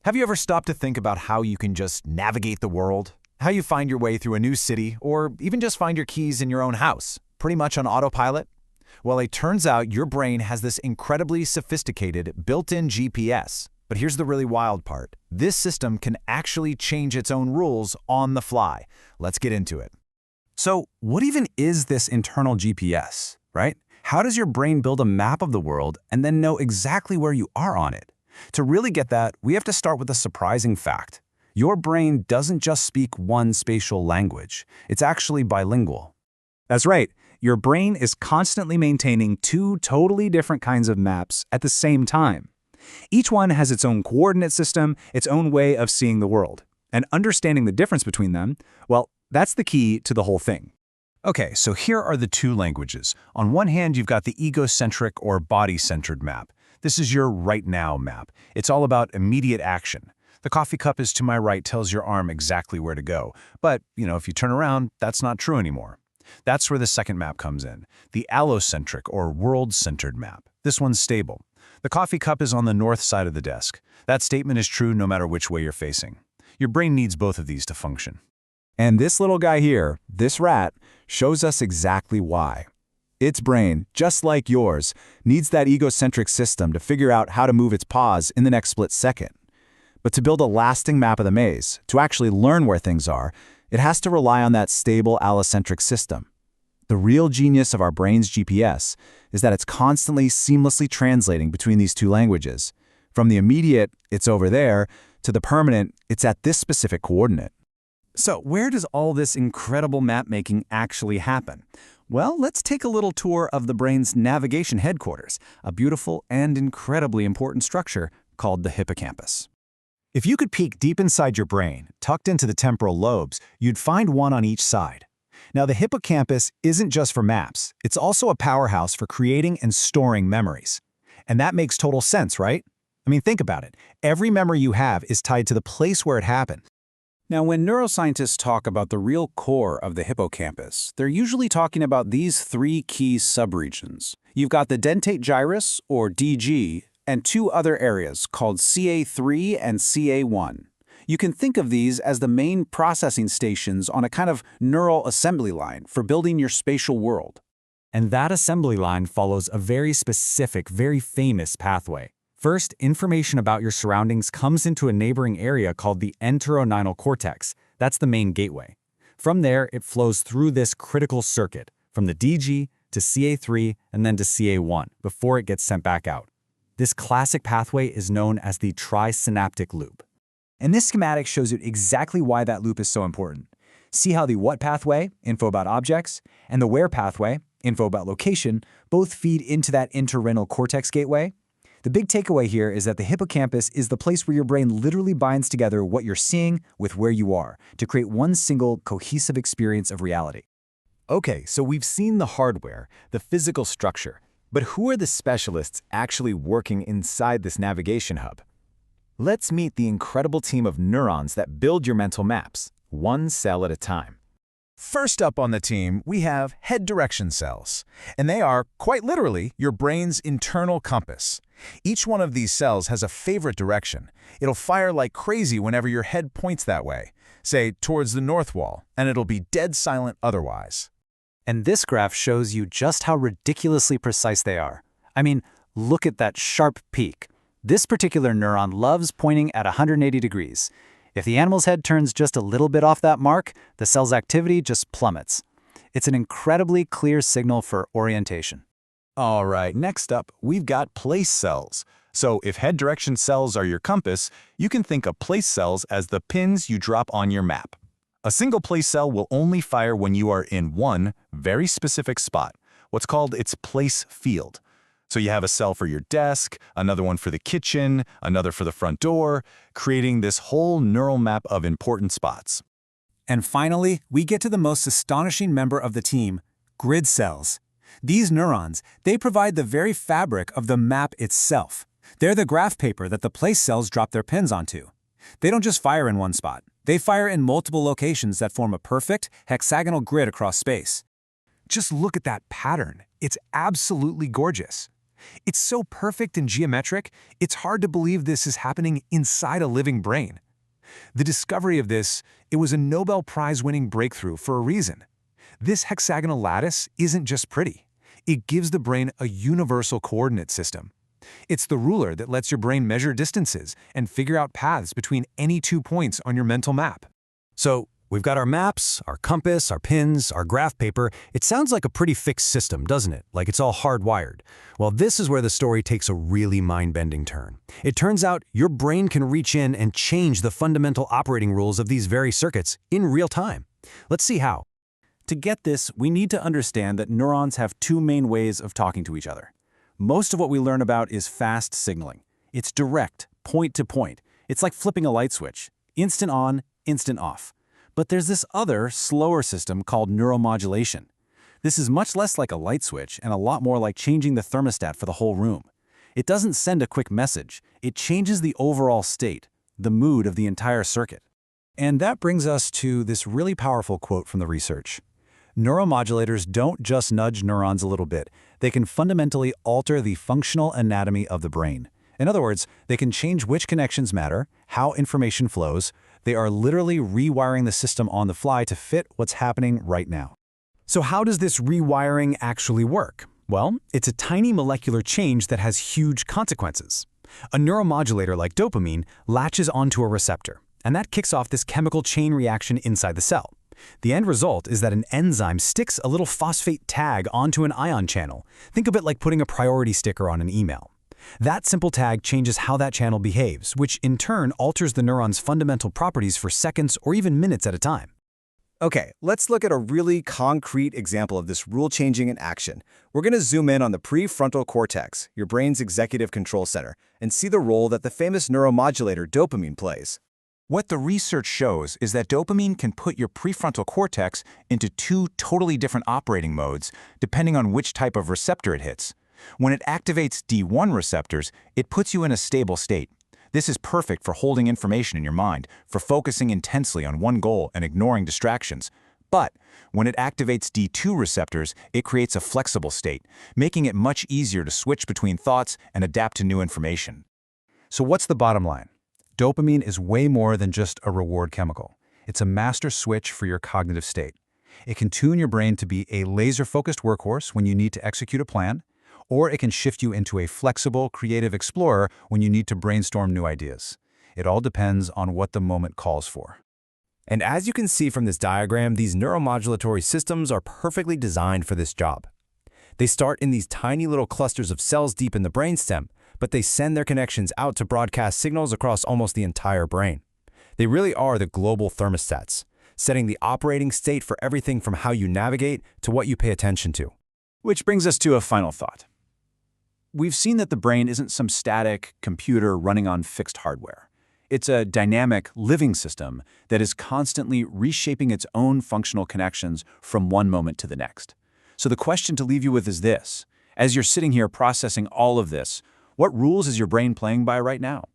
Have you ever stopped to think about how you can just navigate the world? How you find your way through a new city, or even just find your keys in your own house, pretty much on autopilot? Well, it turns out your brain has this incredibly sophisticated built-in GPS. But here's the really wild part. This system can actually change its own rules on the fly. Let's get into it. So what even is this internal GPS, right? How does your brain build a map of the world and then know exactly where you are on it? To really get that, we have to start with a surprising fact. Your brain doesn't just speak one spatial language. It's actually bilingual. That's right. Your brain is constantly maintaining two totally different kinds of maps at the same time. Each one has its own coordinate system, its own way of seeing the world. And understanding the difference between them, well, that's the key to the whole thing. Okay, so here are the two languages. On one hand, you've got the egocentric or body-centered map. This is your right now map. It's all about immediate action. The coffee cup is to my right tells your arm exactly where to go. But, if you turn around, that's not true anymore. That's where the second map comes in, the allocentric or world-centered map. This one's stable. The coffee cup is on the north side of the desk. That statement is true no matter which way you're facing. Your brain needs both of these to function. And this little guy here, this rat, shows us exactly why. Its brain, just like yours, needs that egocentric system to figure out how to move its paws in the next split second. But to build a lasting map of the maze, to actually learn where things are, it has to rely on that stable allocentric system. The real genius of our brain's GPS is that it's constantly seamlessly translating between these two languages. From the immediate, it's over there, to the permanent, it's at this specific coordinate. So where does all this incredible map-making actually happen? Well, let's take a little tour of the brain's navigation headquarters, a beautiful and incredibly important structure called the hippocampus. If you could peek deep inside your brain, tucked into the temporal lobes, you'd find one on each side. Now, the hippocampus isn't just for maps. It's also a powerhouse for creating and storing memories. And that makes total sense, right? I mean, think about it. Every memory you have is tied to the place where it happened. Now, when neuroscientists talk about the real core of the hippocampus, they're usually talking about these three key subregions. You've got the dentate gyrus, or DG, and two other areas called CA3 and CA1. You can think of these as the main processing stations on a kind of neural assembly line for building your spatial world. And that assembly line follows a very specific, very famous pathway. First, information about your surroundings comes into a neighboring area called the entorhinal cortex. That's the main gateway. From there, it flows through this critical circuit, from the DG to CA3 and then to CA1, before it gets sent back out. This classic pathway is known as the trisynaptic loop. And this schematic shows you exactly why that loop is so important. See how the what pathway, info about objects, and the where pathway, info about location, both feed into that entorhinal cortex gateway? The big takeaway here is that the hippocampus is the place where your brain literally binds together what you're seeing with where you are to create one single cohesive experience of reality. Okay, so we've seen the hardware, the physical structure, but who are the specialists actually working inside this navigation hub? Let's meet the incredible team of neurons that build your mental maps, one cell at a time. First up on the team, we have head direction cells, and they are, quite literally, your brain's internal compass. Each one of these cells has a favorite direction. It'll fire like crazy whenever your head points that way, say towards the north wall, and it'll be dead silent otherwise. And this graph shows you just how ridiculously precise they are. I mean, look at that sharp peak. This particular neuron loves pointing at 180 degrees. If the animal's head turns just a little bit off that mark, the cell's activity just plummets. It's an incredibly clear signal for orientation. All right, next up, we've got place cells. So if head direction cells are your compass, you can think of place cells as the pins you drop on your map. A single place cell will only fire when you are in one very specific spot, what's called its place field. So you have a cell for your desk, another one for the kitchen, another for the front door, creating this whole neural map of important spots. And finally, we get to the most astonishing member of the team, grid cells. These neurons, they provide the very fabric of the map itself. They're the graph paper that the place cells drop their pins onto. They don't just fire in one spot. They fire in multiple locations that form a perfect hexagonal grid across space. Just look at that pattern. It's absolutely gorgeous. It's so perfect and geometric, it's hard to believe this is happening inside a living brain. The discovery of this, it was a Nobel Prize-winning breakthrough for a reason. This hexagonal lattice isn't just pretty. It gives the brain a universal coordinate system. It's the ruler that lets your brain measure distances and figure out paths between any 2 points on your mental map. So, we've got our maps, our compass, our pins, our graph paper. It sounds like a pretty fixed system, doesn't it? Like it's all hardwired. Well, this is where the story takes a really mind-bending turn. It turns out your brain can reach in and change the fundamental operating rules of these very circuits in real time. Let's see how. To get this, we need to understand that neurons have two main ways of talking to each other. Most of what we learn about is fast signaling. It's direct, point to point. It's like flipping a light switch. Instant on, instant off. But there's this other, slower system called neuromodulation. This is much less like a light switch and a lot more like changing the thermostat for the whole room. It doesn't send a quick message. It changes the overall state, the mood of the entire circuit. And that brings us to this really powerful quote from the research. Neuromodulators don't just nudge neurons a little bit. They can fundamentally alter the functional anatomy of the brain. In other words, they can change which connections matter, how information flows. They are literally rewiring the system on the fly to fit what's happening right now. So how does this rewiring actually work? Well, it's a tiny molecular change that has huge consequences. A neuromodulator like dopamine latches onto a receptor, and that kicks off this chemical chain reaction inside the cell. The end result is that an enzyme sticks a little phosphate tag onto an ion channel. Think of it like putting a priority sticker on an email. That simple tag changes how that channel behaves, which in turn alters the neuron's fundamental properties for seconds or even minutes at a time. Okay, let's look at a really concrete example of this rule changing in action. We're going to zoom in on the prefrontal cortex, your brain's executive control center, and see the role that the famous neuromodulator dopamine plays. What the research shows is that dopamine can put your prefrontal cortex into two totally different operating modes, depending on which type of receptor it hits. When it activates D1 receptors, it puts you in a stable state. This is perfect for holding information in your mind, for focusing intensely on one goal and ignoring distractions. But when it activates D2 receptors, it creates a flexible state, making it much easier to switch between thoughts and adapt to new information. So what's the bottom line? Dopamine is way more than just a reward chemical. It's a master switch for your cognitive state. It can tune your brain to be a laser-focused workhorse when you need to execute a plan, or it can shift you into a flexible, creative explorer when you need to brainstorm new ideas. It all depends on what the moment calls for. And as you can see from this diagram, these neuromodulatory systems are perfectly designed for this job. They start in these tiny little clusters of cells deep in the brainstem, but they send their connections out to broadcast signals across almost the entire brain. They really are the global thermostats, setting the operating state for everything from how you navigate to what you pay attention to. Which brings us to a final thought. We've seen that the brain isn't some static computer running on fixed hardware. It's a dynamic, living system that is constantly reshaping its own functional connections from one moment to the next. So the question to leave you with is this. As you're sitting here processing all of this, what rules is your brain playing by right now?